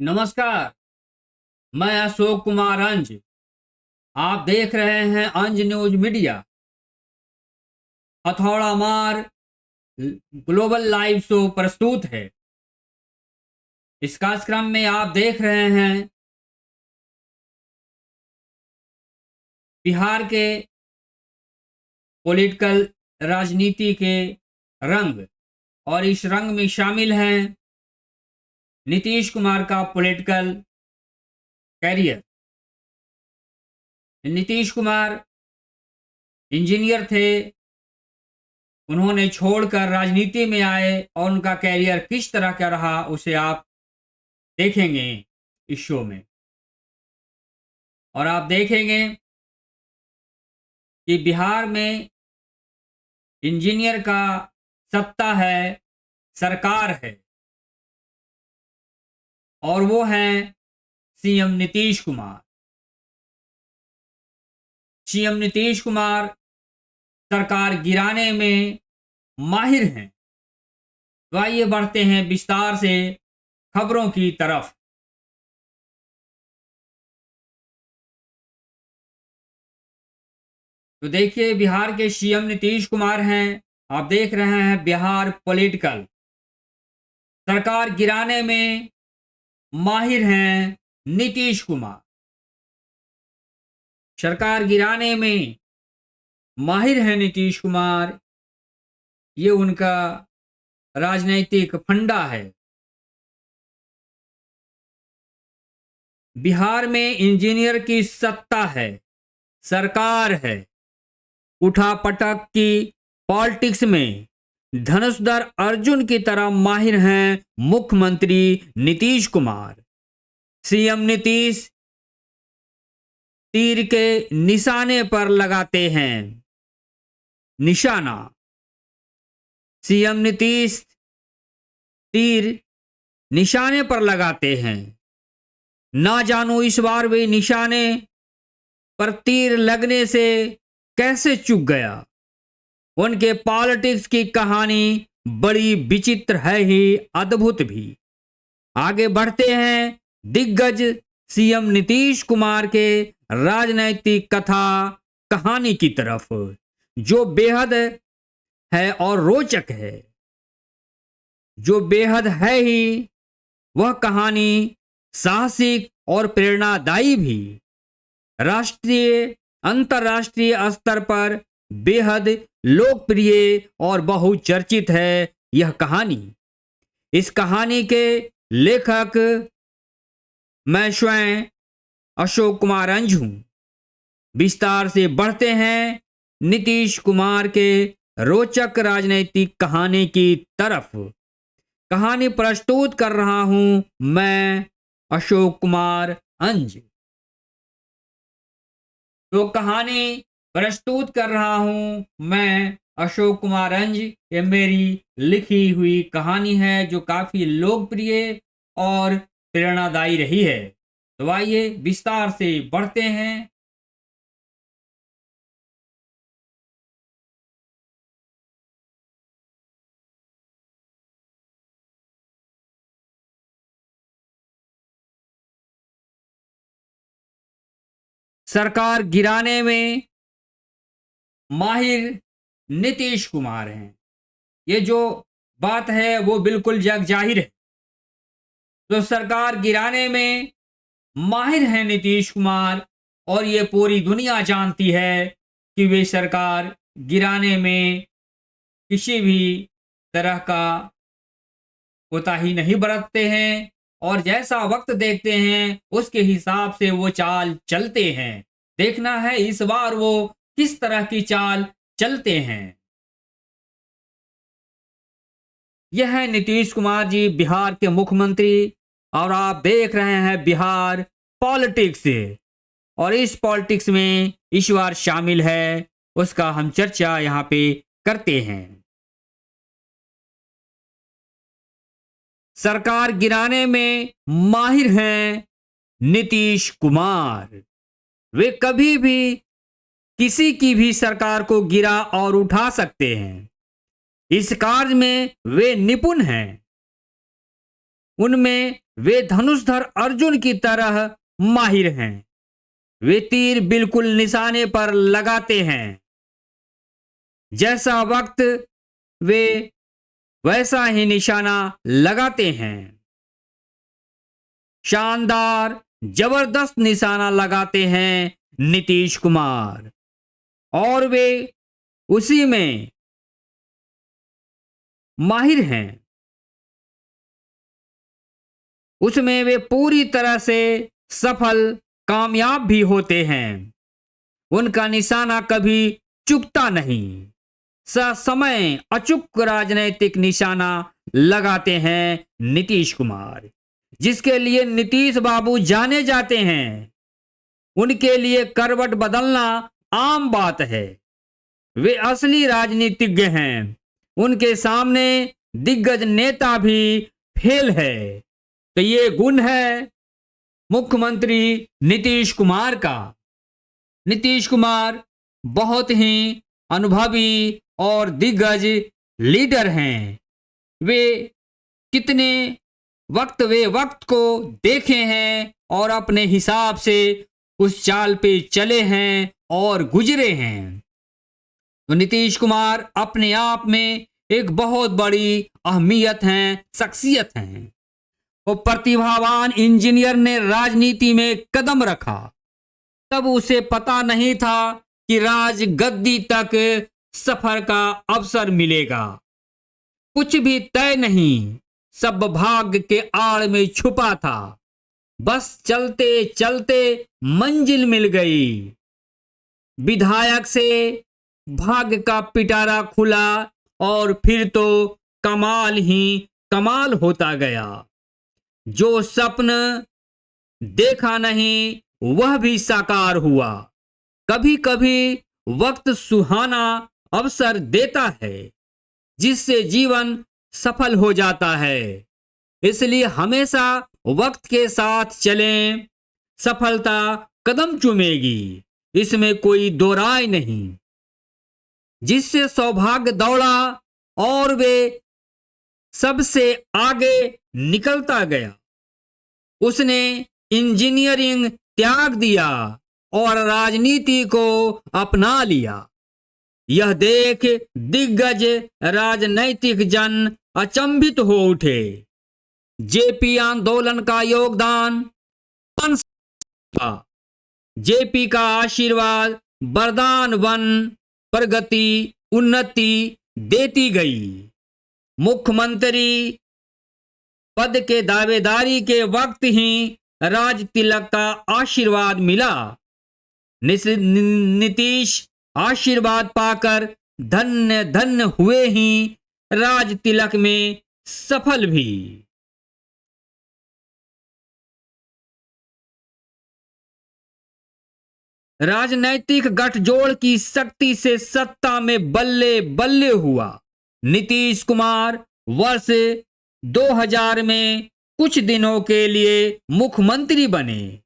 नमस्कार। मैं अशोक कुमार अंज। आप देख रहे हैं अंज न्यूज मीडिया। हथौड़ा मार ग्लोबल लाइव शो प्रस्तुत है। इस कार्यक्रम में आप देख रहे हैं बिहार के पॉलिटिकल राजनीति के रंग, और इस रंग में शामिल हैं नीतीश कुमार का political career. Nitish Kumar engineer थे, उन्होंने छोड़कर राजनीति में आए और उनका कैरियर किस तरह का रहा उसे आप देखेंगे इस शो में। और आप देखेंगे कि बिहार में इंजीनियर का सत्ता है, सरकार है, और वो हैं सीएम नीतीश कुमार। सीएम नीतीश कुमार सरकार गिराने में माहिर हैं। तो आइए बढ़ते हैं विस्तार से खबरों की तरफ। तो देखिए, बिहार के सीएम नीतीश कुमार हैं। आप देख रहे हैं बिहार पॉलिटिकल। सरकार गिराने में माहिर हैं नीतीश कुमार। सरकार गिराने में माहिर हैं नीतीश कुमार, ये उनका राजनीतिक फंडा है। बिहार में इंजीनियर की सत्ता है, सरकार है। उठापटक की पॉलिटिक्स में धनुषधर अर्जुन की तरह माहिर हैं मुख्यमंत्री नीतीश कुमार। सीएम नीतीश तीर के निशाने पर लगाते हैं निशाना। सीएम नीतीश तीर निशाने पर लगाते हैं। ना जानू इस बार वे निशाने पर तीर लगने से कैसे चूक गया। उनके पॉलिटिक्स की कहानी बड़ी विचित्र है ही अद्भुत भी। आगे बढ़ते हैं दिग्गज सीएम नीतीश कुमार के राजनैतिक कथा कहानी की तरफ, जो बेहद है और रोचक है। जो बेहद है ही वह कहानी साहसिक और प्रेरणादायी भी। राष्ट्रीय अंतर्राष्ट्रीय स्तर पर बेहद लोकप्रिय और बहुचर्चित है यह कहानी। इस कहानी के लेखक मैं स्वयं अशोक कुमार अंज हूं। विस्तार से बढ़ते हैं नीतीश कुमार के रोचक राजनीतिक कहानी की तरफ। कहानी प्रस्तुत कर रहा हूं मैं अशोक कुमार अंज। तो कहानी प्रस्तुत कर रहा हूं मैं अशोक कुमार अंज। ये मेरी लिखी हुई कहानी है जो काफी लोकप्रिय और प्रेरणादायी रही है। तो आइए विस्तार से बढ़ते हैं। सरकार गिराने में माहिर नीतीश कुमार हैं, ये जो बात है वो बिल्कुल जग जाहिर है। तो सरकार गिराने में माहिर हैं नीतीश कुमार, और ये पूरी दुनिया जानती है कि वे सरकार गिराने में किसी भी तरह का कोताही नहीं बरतते हैं, और जैसा वक्त देखते हैं उसके हिसाब से वो चाल चलते हैं। देखना है इस बार वो किस तरह की चाल चलते हैं। यह है नीतीश कुमार जी, बिहार के मुख्यमंत्री, और आप देख रहे हैं बिहार पॉलिटिक्स। और इस पॉलिटिक्स में इस बार शामिल है उसका हम चर्चा यहाँ पे करते हैं। सरकार गिराने में माहिर हैं नीतीश कुमार। वे कभी भी किसी की भी सरकार को गिरा और उठा सकते हैं। इस कार्य में वे निपुण हैं। उनमें वे धनुषधर अर्जुन की तरह माहिर हैं। वे तीर बिल्कुल निशाने पर लगाते हैं। जैसा वक्त वे वैसा ही निशाना लगाते हैं। शानदार जबरदस्त निशाना लगाते हैं नीतीश कुमार, और वे उसी में माहिर हैं। उसमें वे पूरी तरह से सफल कामयाब भी होते हैं। उनका निशाना कभी चूकता नहीं। समय अचूक राजनीतिक निशाना लगाते हैं नीतीश कुमार, जिसके लिए नीतीश बाबू जाने जाते हैं। उनके लिए करवट बदलना आम बात है। वे असली राजनीतिज्ञ हैं। उनके सामने दिग्गज नेता भी फेल है। तो ये गुण है मुख्यमंत्री नीतीश कुमार का। नीतीश कुमार बहुत ही अनुभवी और दिग्गज लीडर हैं। वे कितने वक्त को देखे हैं और अपने हिसाब से उस चाल पे चले हैं और गुजरे हैं। तो नीतीश कुमार अपने आप में एक बहुत बड़ी अहमियत हैं, शख्सियत हैं। वो प्रतिभावान इंजीनियर ने राजनीति में कदम रखा। तब उसे पता नहीं था कि राजगद्दी तक सफर का अवसर मिलेगा। कुछ भी तय नहीं, सब भाग्य के आड़ में छुपा था। बस चलते चलते मंजिल मिल गई। विधायक से भाग्य का पिटारा खुला और फिर तो कमाल ही कमाल होता गया। जो सपन देखा नहीं वह भी साकार हुआ। कभी कभी वक्त सुहाना अवसर देता है, जिससे जीवन सफल हो जाता है। इसलिए हमेशा वक्त के साथ चलें। सफलता कदम चूमेगी, इसमें कोई दो राय नहीं। जिससे सौभाग्य दौड़ा और वे सबसे आगे निकलता गया। उसने इंजीनियरिंग त्याग दिया और राजनीति को अपना लिया। यह देख दिग्गज राजनैतिक जन अचंभित हो उठे। जेपी आंदोलन का योगदान था। जेपी का आशीर्वाद वरदान बन प्रगति उन्नति देती गई। मुख्यमंत्री पद के दावेदारी के वक्त ही राज तिलक का आशीर्वाद मिला। नीतीश आशीर्वाद पाकर धन्य धन्य हुए ही राज तिलक में सफल भी। राजनैतिक गठजोड़ की शक्ति से सत्ता में बल्ले बल्ले हुआ। नीतीश कुमार वर्ष 2000 में कुछ दिनों के लिए मुख्यमंत्री बने।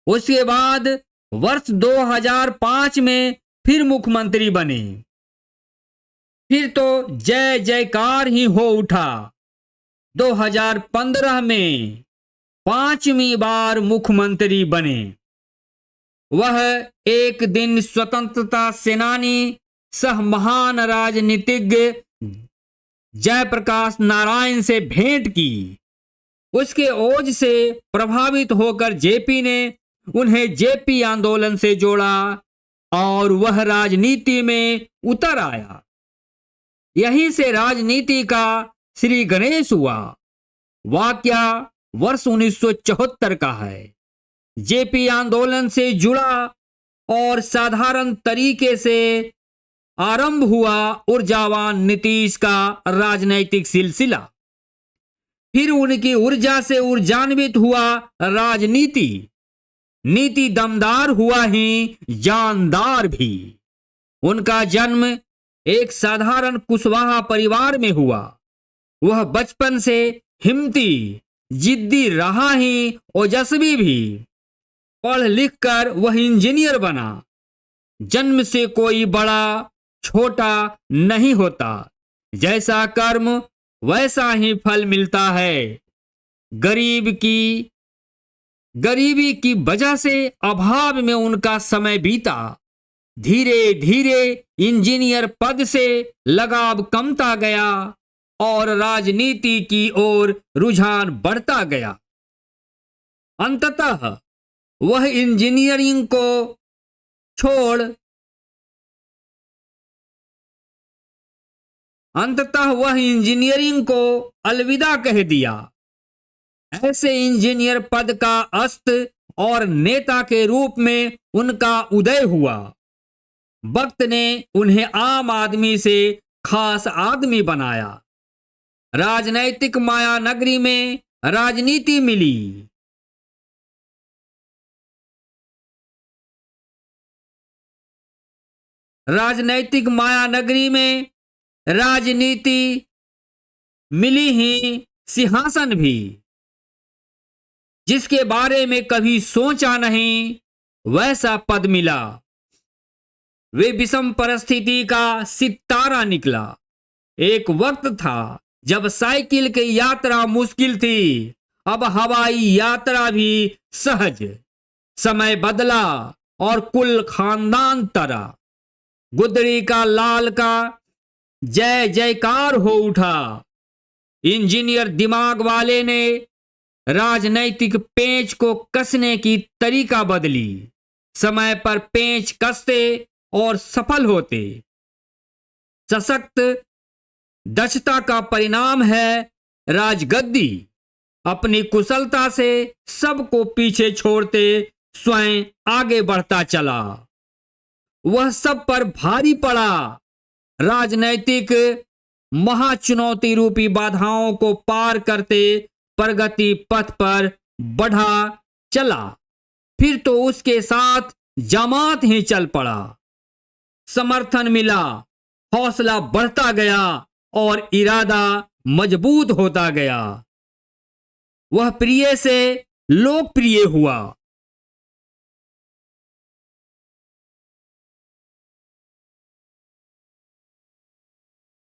उसके बाद वर्ष 2005 में फिर मुख्यमंत्री बने। फिर तो जय जयकार ही हो उठा। 2015 में 5वीं बार मुख्यमंत्री बने। वह एक दिन स्वतंत्रता सेनानी सह महान राजनीतिज्ञ जयप्रकाश नारायण से भेंट की। उसके ओज से प्रभावित होकर जेपी ने उन्हें जेपी आंदोलन से जोड़ा और वह राजनीति में उतर आया। यहीं से राजनीति का श्री गणेश हुआ। वाकया वर्ष 1974 का है। जेपी आंदोलन से जुड़ा और साधारण तरीके से आरंभ हुआ ऊर्जावान नीतीश का राजनैतिक सिलसिला। फिर उनकी ऊर्जा से ऊर्जान्वित हुआ राजनीति। नीति दमदार हुआ ही जानदार भी। उनका जन्म एक साधारण कुशवाहा परिवार में हुआ। वह बचपन से हिम्मती जिद्दी रहा ही ओजस्वी भी। पढ़ लिख कर वह इंजीनियर बना। जन्म से कोई बड़ा छोटा नहीं होता। जैसा कर्म वैसा ही फल मिलता है। गरीबी की वजह से अभाव में उनका समय बीता। धीरे धीरे इंजीनियर पद से लगाव कमता गया और राजनीति की ओर रुझान बढ़ता गया। अंततः वह इंजीनियरिंग को छोड़ अलविदा कह दिया। ऐसे इंजीनियर पद का अस्त और नेता के रूप में उनका उदय हुआ। वक्त ने उन्हें आम आदमी से खास आदमी बनाया। राजनैतिक माया नगरी में राजनीति मिली। राजनैतिक माया नगरी में राजनीति मिली ही सिंहासन भी, जिसके बारे में कभी सोचा नहीं वैसा पद मिला। वे विषम परिस्थिति का सितारा निकला। एक वक्त था जब साइकिल की यात्रा मुश्किल थी, अब हवाई यात्रा भी सहज। समय बदला और कुल खानदान तरा। गुदड़ी का लाल का जय जयकार हो उठा। इंजीनियर दिमाग वाले ने राजनैतिक पेंच को कसने की तरीका बदली। समय पर पेंच कसते और सफल होते। सशक्त दक्षता का परिणाम है राजगद्दी। अपनी कुशलता से सबको पीछे छोड़ते स्वयं आगे बढ़ता चला। वह सब पर भारी पड़ा। राजनैतिक महाचुनौती रूपी बाधाओं को पार करते प्रगति पथ पर बढ़ा चला। फिर तो उसके साथ जमात ही चल पड़ा। समर्थन मिला, हौसला बढ़ता गया और इरादा मजबूत होता गया। वह प्रिय से लोकप्रिय हुआ।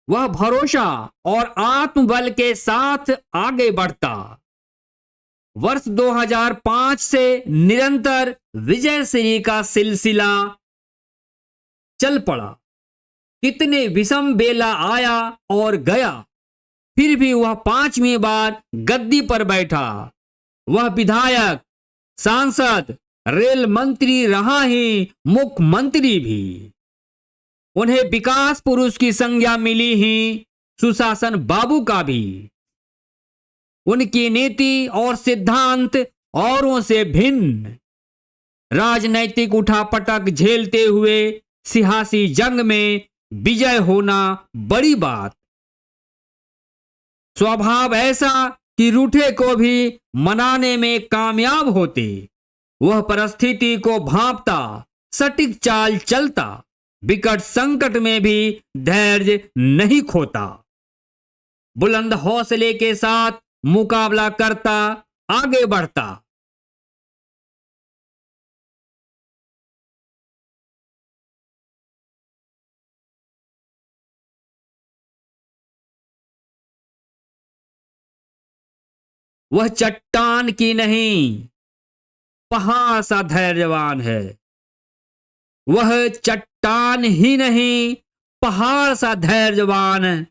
वह भरोसा और आत्मबल के साथ आगे बढ़ता। वर्ष 2005 से निरंतर विजय श्री का सिलसिला चल पड़ा। कितने विषम बेला आया और गया, फिर भी वह 5वीं बार गद्दी पर बैठा। वह विधायक, सांसद, रेल मंत्री रहा ही मुख्यमंत्री भी। उन्हें विकास पुरुष की संज्ञा मिली ही सुशासन बाबू का भी। उनकी नीति और सिद्धांत औरों से भिन्न। राजनैतिक उठापटक झेलते हुए सियासी जंग में विजय होना बड़ी बात। स्वभाव ऐसा कि रूठे को भी मनाने में कामयाब होते। वह परिस्थिति को भांपता, सटीक चाल चलता, विकट संकट में भी धैर्य नहीं खोता। बुलंद हौसले के साथ मुकाबला करता आगे बढ़ता। वह चट्टान की नहीं, पहाड़ सा धैर्यवान है। वह चट्टान ही नहीं, पहाड़ सा धैर्यवान है।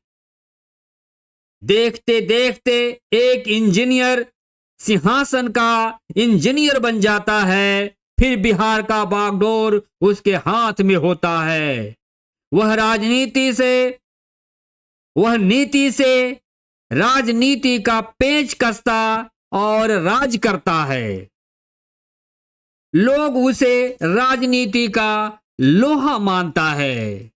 देखते देखते एक इंजीनियर सिंहासन का इंजीनियर बन जाता है। फिर बिहार का बागडोर उसके हाथ में होता है। वह नीति से राजनीति का पेंच कसता और राज करता है। लोग उसे राजनीति का लोहा मानता है,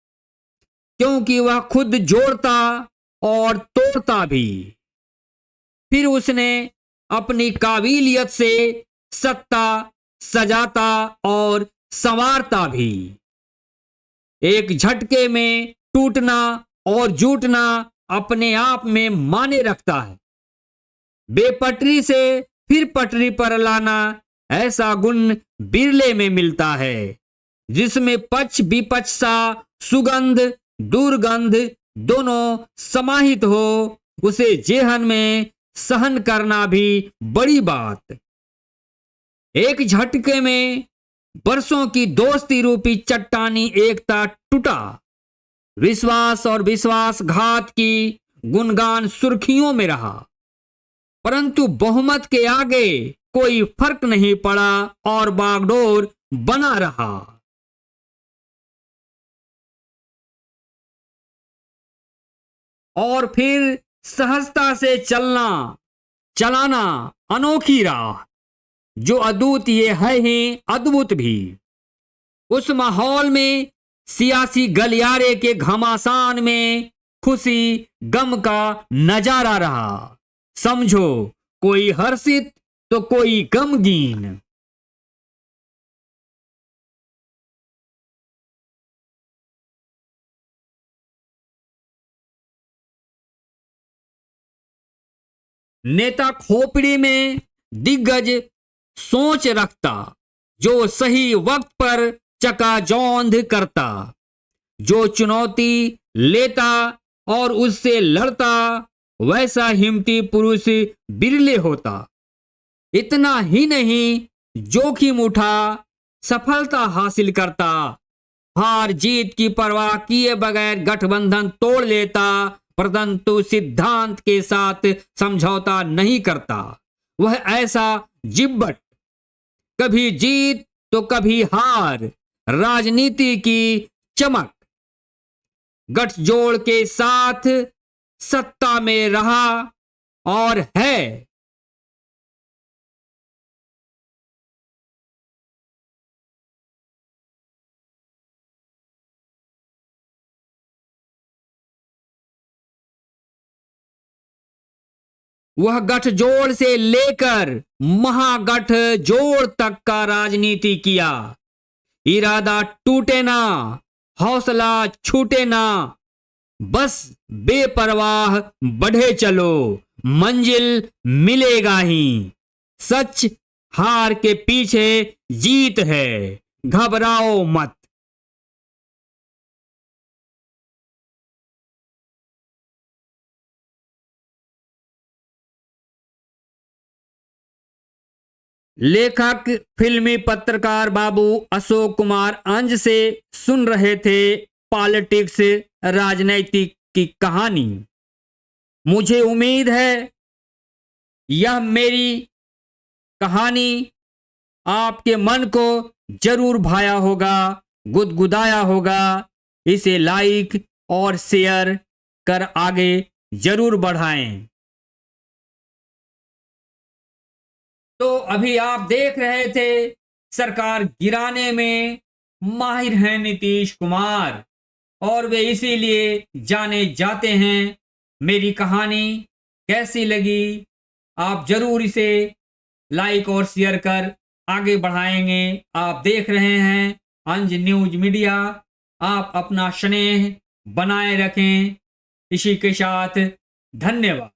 क्योंकि वह खुद जोड़ता और तोड़ता भी। फिर उसने अपनी काबिलियत से सत्ता सजाता और संवारता भी। एक झटके में टूटना और जुटना अपने आप में माने रखता है। बेपटरी से फिर पटरी पर लाना, ऐसा गुण बिरले में मिलता है। जिसमें पक्ष विपक्ष सा सुगंध दुर्गंध दोनों समाहित हो, उसे जेहन में सहन करना भी बड़ी बात। एक झटके में बरसों की दोस्ती रूपी चट्टानी एकता टूटा। विश्वास और विश्वासघात की गुणगान सुर्खियों में रहा, परंतु बहुमत के आगे कोई फर्क नहीं पड़ा और बागडोर बना रहा। और फिर सहजता से चलाना अनोखी राह, जो अद्भुत ये है ही अद्भुत भी। उस माहौल में सियासी गलियारे के घमासान में खुशी गम का नजारा रहा। समझो, कोई हर्षित तो कोई गमगीन। नेता खोपड़ी में दिग्गज सोच रखता, जो सही वक्त पर चकाचौंध करता, जो चुनौती लेता और उससे लड़ता, वैसा हिम्मती पुरुष बिरले होता। इतना ही नहीं, जोखिम उठा सफलता हासिल करता, हार जीत की परवाह किए बगैर गठबंधन तोड़ लेता, परंतु सिद्धांत के साथ समझौता नहीं करता। वह ऐसा जिब्बट, कभी जीत तो कभी हार, राजनीति की चमक, गठजोड़ के साथ सत्ता में रहा और है। वह गठजोड़ से लेकर महागठजोड़ तक का राजनीति किया। इरादा टूटे ना, हौसला छूटे ना, बस बेपरवाह बढ़े चलो, मंजिल मिलेगा ही। सच हार के पीछे जीत है, घबराओ मत। लेखक फिल्मी पत्रकार बाबू अशोक कुमार अंज से सुन रहे थे पॉलिटिक्स, राजनीतिक की कहानी। मुझे उम्मीद है यह मेरी कहानी आपके मन को जरूर भाया होगा, गुदगुदाया होगा। इसे लाइक और शेयर कर आगे जरूर बढ़ाएं। तो अभी आप देख रहे थे सरकार गिराने में माहिर हैं नीतीश कुमार, और वे इसीलिए जाने जाते हैं। मेरी कहानी कैसी लगी, आप जरूर इसे लाइक और शेयर कर आगे बढ़ाएंगे। आप देख रहे हैं अंज न्यूज मीडिया। आप अपना स्नेह बनाए रखें। इसी के साथ धन्यवाद।